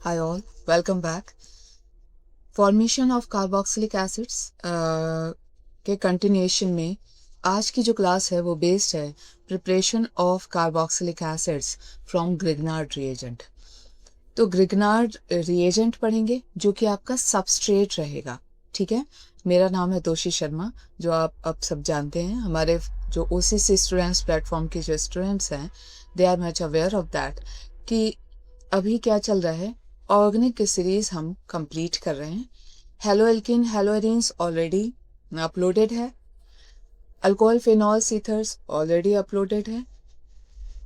Hi all, welcome back. Formation of carboxylic acids के continuation में आज की जो क्लास है वो बेस्ड है preparation of carboxylic acids from Grignard reagent. तो ग्रिग्नार्ड रिएजेंट पढ़ेंगे जो कि आपका सबस्ट्रेट रहेगा। ठीक है, मेरा नाम है तोशी शर्मा, जो आप अब सब जानते हैं। हमारे जो ओसीसी स्टूडेंट्स प्लेटफॉर्म के जो स्टूडेंट्स हैं they are much aware of that कि अभी क्या चल रहा है। ऑर्गेनिक की सीरीज हम कंप्लीट कर रहे हैं। Haloalkane haloarenes already uploaded है, alcohol phenols ethers already uploaded है,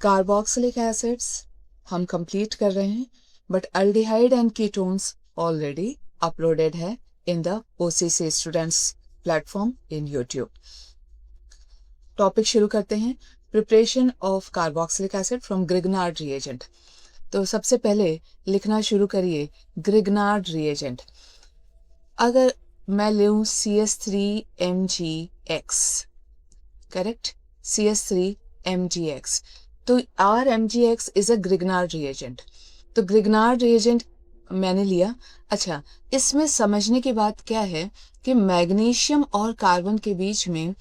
कार्बोक्सिलिक एसिड्स हम कंप्लीट कर रहे हैं, but aldehyde and ketones already uploaded है in the OCC students platform in YouTube. Topic शुरू करते हैं, preparation of carboxylic acid from Grignard reagent. तो सबसे पहले लिखना शुरू करिए ग्रिग्नार्ड रिएजेंट। अगर मैं लूँ CH3MgX, करेक्ट, CH3MgX, तो RMgX is a Grignard reagent. तो ग्रिग्नार्ड रिएजेंट मैंने लिया। अच्छा, इसमें समझने की बात क्या है कि मैग्नीशियम और कार्बन के बीच में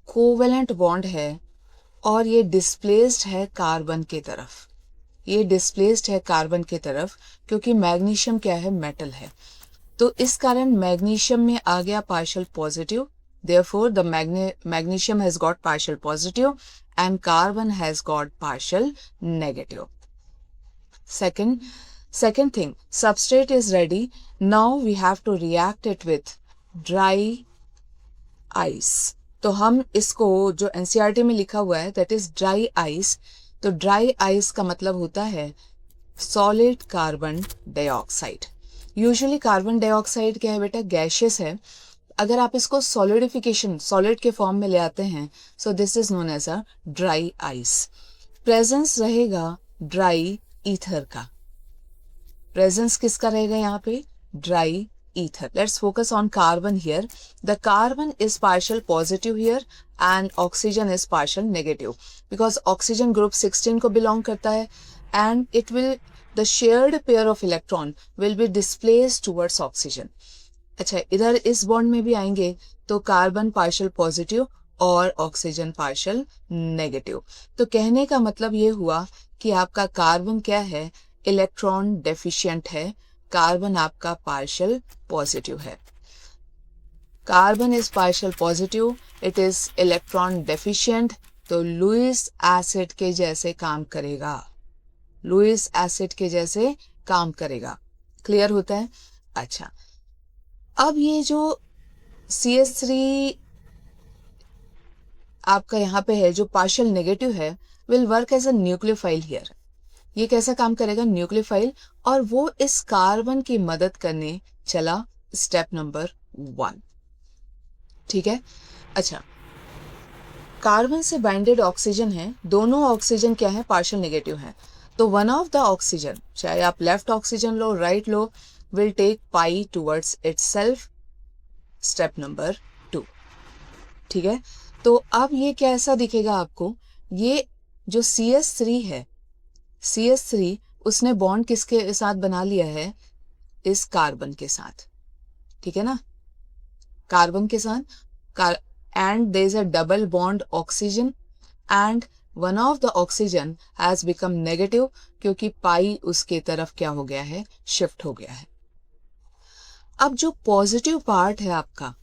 कोवेलेंट बॉन्ड है और ये डिस्प्लेस्ड है कार्बन की तरफ। ये डिस्प्लेस्ड है कार्बन की तरफ क्योंकि मैग्नीशियम क्या है, मेटल है। तो इस कारण मैग्नीशियम में आ गया partial positive, therefore the magnesium has got partial positive and carbon has got partial negative. second thing, substrate is ready. Now we have to react it with dry ice. तो हम इसको जो एनसीईआरटी में लिखा हुआ है दैट इज ड्राई आइस। तो dry ice का मतलब होता है solid carbon dioxide. Usually carbon dioxide क्या है बेटा, गैशियस है। अगर आप इसको सॉलिडिफिकेशन सॉलिड के फॉर्म में ले आते हैं, so this is known as a dry ice. Presence रहेगा ड्राई ईथर का। प्रेजेंस किसका रहेगा यहाँ पे, dry ether. Let's focus on carbon here. The carbon is partial positive here and oxygen is partial negative because oxygen group 16 को belong करता है and it will, the shared pair of electron will be displaced towards oxygen. अच्छा, इधर इस bond में भी आएंगे तो कार्बन पार्शियल पॉजिटिव और ऑक्सीजन पार्शियल नेगेटिव। तो कहने का मतलब ये हुआ कि आपका कार्बन क्या है, इलेक्ट्रॉन डेफिशिएंट है, कार्बन आपका पार्शियल पॉजिटिव है। Carbon is partial positive, it is electron deficient, तो लुईस एसिड के जैसे काम करेगा, लुईस एसिड के जैसे काम करेगा। क्लियर होता है? अच्छा, अब ये जो CH3 आपका यहाँ पे है जो पार्शियल नेगेटिव है will work as a nucleophile here. ये कैसा काम करेगा, न्यूक्लियोफाइल, और वो इस कार्बन की मदद करने चला स्टेप नंबर 1। ठीक है, अच्छा, कार्बन से बाइंडेड ऑक्सीजन है, दोनों ऑक्सीजन क्या है, पार्शियल नेगेटिव है। तो वन ऑफ द ऑक्सीजन, चाहे आप लेफ्ट ऑक्सीजन लो राइट लो, will take pi towards itself, step number 2। ठीक है, तो अब ये कैसा दिखेगा आपको, ये जो CH3 है, CH3 उसने बॉन्ड किसके साथ बना लिया है, इस कार्बन के साथ। ठीक है ना, कार्बन के साथ, and there is a double bond oxygen and one of the oxygen has become negative क्योंकि पाई उसके तरफ क्या हो गया है, शिफ्ट हो गया है। अब जो पॉजिटिव पार्ट है आपका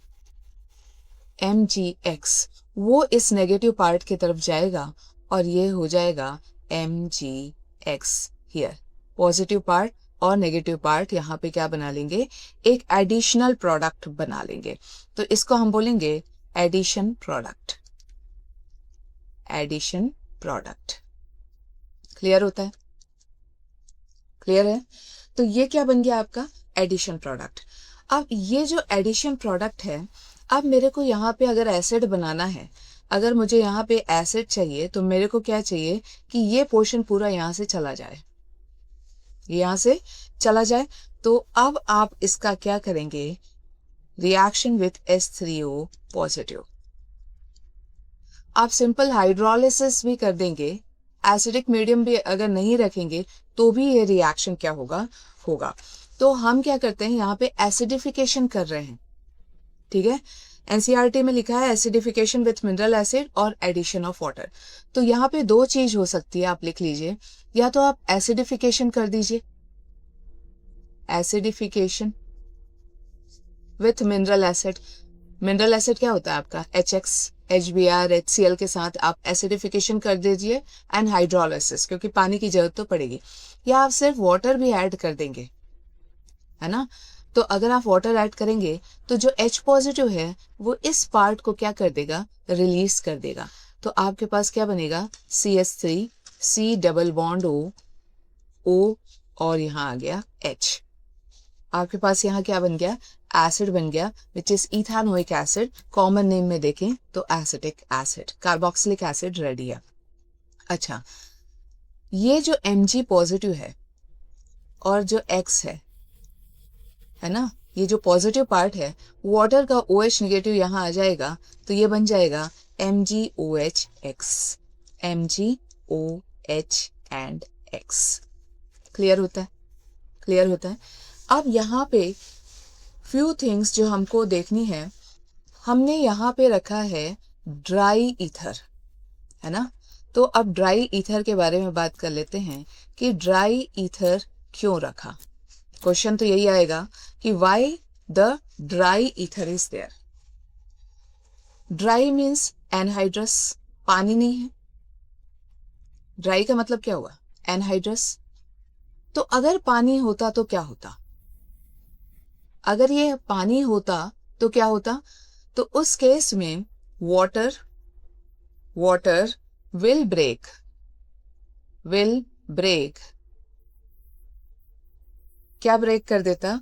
MgX, वो इस नेगेटिव पार्ट की तरफ जाएगा और ये हो जाएगा MgX हियर। पॉजिटिव पार्ट और नेगेटिव पार्ट यहाँ पे क्या बना लेंगे, एक एडिशनल प्रोडक्ट बना लेंगे। तो इसको हम बोलेंगे addition product, addition product. Clear होता है? क्लियर है? तो ये क्या बन गया आपका, एडिशन प्रोडक्ट। अब ये जो एडिशन प्रोडक्ट है, अब मेरे को यहाँ पे अगर एसिड बनाना है, अगर मुझे यहाँ पे एसिड चाहिए तो मेरे को क्या चाहिए कि ये पोर्शन पूरा यहाँ से चला जाए, यहाँ से चला जाए। तो अब आप इसका क्या करेंगे, रिएक्शन विथ H3O पॉजिटिव। आप सिंपल हाइड्रोलिसिस भी कर देंगे एसिडिक मीडियम भी अगर नहीं रखेंगे तो भी ये रिएक्शन क्या होगा। तो हम क्या करते हैं, यहाँ पे एसिडिफिकेशन कर रहे हैं, ठीक है। एनसीईआरटी में लिखा है एसिडिफिकेशन विथ मिनरल एसिड और एडिशन ऑफ वाटर। तो यहाँ पे दो चीज हो सकती है, आप लिख लीजिए, या तो आप एसिडिफिकेशन कर दीजिए, acidification with mineral acid. Mineral acid क्या होता है आपका, HX, HBr, HCl के साथ आप एसिडिफिकेशन कर दीजिए एंड हाइड्रोलिसिस, क्योंकि पानी की जरूरत तो पड़ेगी, या आप सिर्फ वाटर भी ऐड कर देंगे, है ना। तो अगर आप वाटर ऐड करेंगे तो जो H पॉजिटिव है वो इस पार्ट को क्या कर देगा, रिलीज कर देगा। तो आपके पास क्या बनेगा, CH3, C double bond O और यहाँ आ गया H। आपके पास यहाँ क्या बन गया, एसिड बन गया, which is ethanoic acid. Common name में देखें तो acetic acid, carboxylic acid ready है। अच्छा, ये जो Mg पॉजिटिव है और जो X है ना, ये जो पॉजिटिव पार्ट है, वाटर का OH नेगेटिव यहाँ आ जाएगा, तो ये बन जाएगा MgOH(X), MgOH and X। Clear होता है, क्लियर होता है। अब यहाँ पे फ्यू थिंग्स जो हमको देखनी है, हमने यहाँ पे रखा है ड्राई ईथर, है ना। तो अब ड्राई ईथर के बारे में बात कर लेते हैं कि ड्राई ईथर क्यों रखा। क्वेश्चन तो यही आएगा कि why the dry ether is there. Dry means anhydrous, पानी नहीं है। ड्राई का मतलब क्या हुआ, एनहाइड्रस। तो अगर पानी होता तो क्या होता, अगर ये पानी होता तो क्या होता, तो उस केस में वाटर विल ब्रेक, क्या ब्रेक कर देता,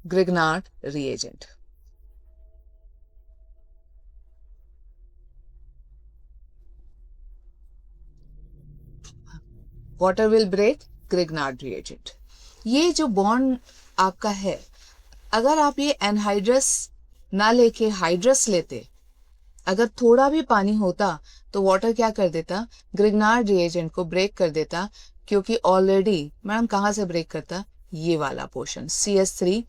Grignard reagent. Water will break Grignard reagent. ये जो बॉन्ड आपका है, अगर आप ये एनहाइड्रस ना लेके हाइड्रस लेते, अगर थोड़ा भी पानी होता तो वाटर क्या कर देता, ग्रिग्नार्ड रिएजेंट को ब्रेक कर देता, क्योंकि ऑलरेडी मैडम कहाँ से ब्रेक करता, ये वाला पोर्शन CH3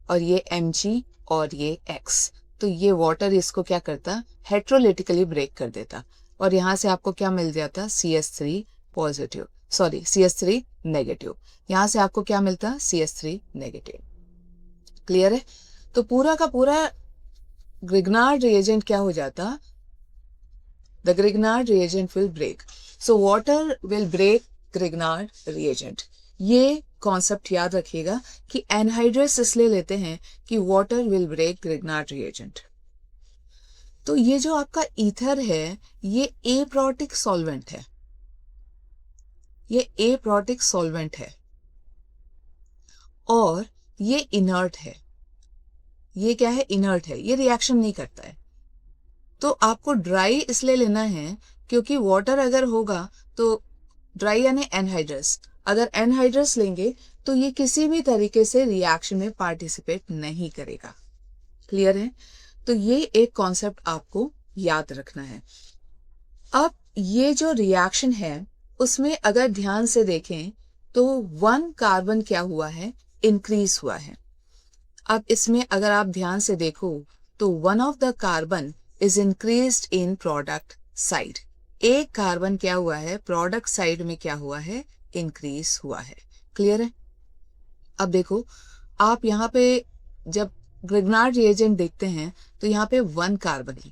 और ये Mg और ये X। तो ये वाटर इसको क्या करता, हेट्रोलिटिकली ब्रेक कर देता, और यहाँ से आपको क्या मिल जाता, CH3 positive, sorry CH3 negative. यहाँ से आपको क्या मिलता, CH3 नेगेटिव। क्लियर है। तो पूरा का पूरा ग्रिग्नार्ड रिएजेंट क्या हो जाता, the Grignard reagent will break. So water will break Grignard reagent. ये कॉन्सेप्ट याद रखिएगा कि एनहाइड्रस इसलिए लेते हैं कि water will break Grignard reagent. तो ये जो आपका ईथर है, ये एप्रोटिक सॉल्वेंट है, ये एप्रोटिक सॉल्वेंट है और ये इनर्ट है। ये क्या है, इनर्ट है, ये रिएक्शन नहीं करता है। तो आपको ड्राई इसलिए लेना है क्योंकि वाटर अगर होगा तो ड्राई यानी एनहाइड्रस, अगर एनहाइड्रस लेंगे तो ये किसी भी तरीके से रिएक्शन में पार्टिसिपेट नहीं करेगा। क्लियर है। तो ये एक कॉन्सेप्ट आपको याद रखना है। अब ये जो रिएक्शन है उसमें अगर ध्यान से देखें तो 1 कार्बन क्या हुआ है, इंक्रीज हुआ है। अब इसमें अगर आप ध्यान से देखो तो 1 of the carbon is increased in product side. एक कार्बन क्या हुआ है, प्रोडक्ट साइड में क्या हुआ है, इंक्रीज हुआ है। क्लियर है। अब देखो आप यहाँ पे जब ग्रिग्नार्ड रिएजेंट देखते हैं तो यहाँ पे 1 कार्बन है,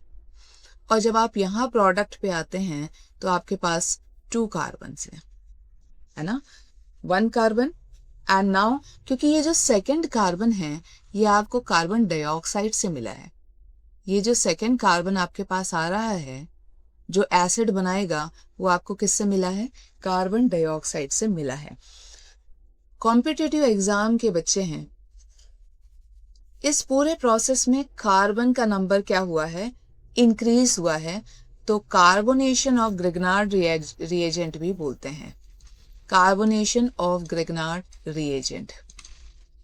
और जब आप यहाँ प्रोडक्ट पे आते हैं तो आपके पास 2 कार्बन है ना, 1 कार्बन। एंड नाउ क्योंकि ये जो सेकंड कार्बन है ये आपको कार्बन डाइऑक्साइड से मिला है, ये जो सेकंड कार्बन आपके पास आ रहा है जो एसिड बनाएगा वो आपको किससे मिला है, कार्बन डाइऑक्साइड से मिला है। कॉम्पिटिटिव एग्जाम के बच्चे हैं, इस पूरे प्रोसेस में कार्बन का नंबर क्या हुआ है, इंक्रीज हुआ है, तो कार्बोनेशन ऑफ ग्रिग्नार्ड रिएजेंट भी बोलते हैं, कार्बोनेशन ऑफ ग्रिग्नार्ड रिएजेंट।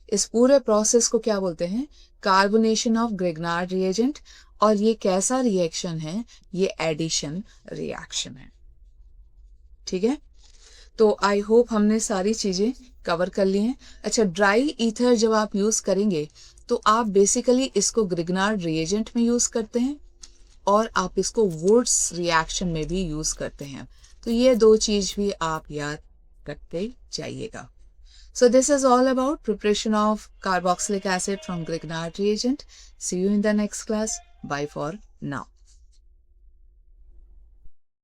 इस पूरे प्रोसेस को क्या बोलते हैं, कार्बोनेशन ऑफ ग्रिग्नार्ड रिएजेंट। और ये कैसा रिएक्शन है, ये एडिशन रिएक्शन है। ठीक है, तो आई होप हमने सारी चीज़ें कवर कर ली हैं। अच्छा, ड्राई ईथर जब आप यूज़ करेंगे तो आप बेसिकली इसको ग्रिग्नार्ड रिएजेंट में यूज़ करते हैं और आप इसको वुड्स रिएक्शन में भी यूज़ करते हैं, तो ये दो चीज़ भी आप याद रखते जाइएगा। So this is all about preparation of carboxylic acid from Grignard reagent. See you in the next class. Bye for now.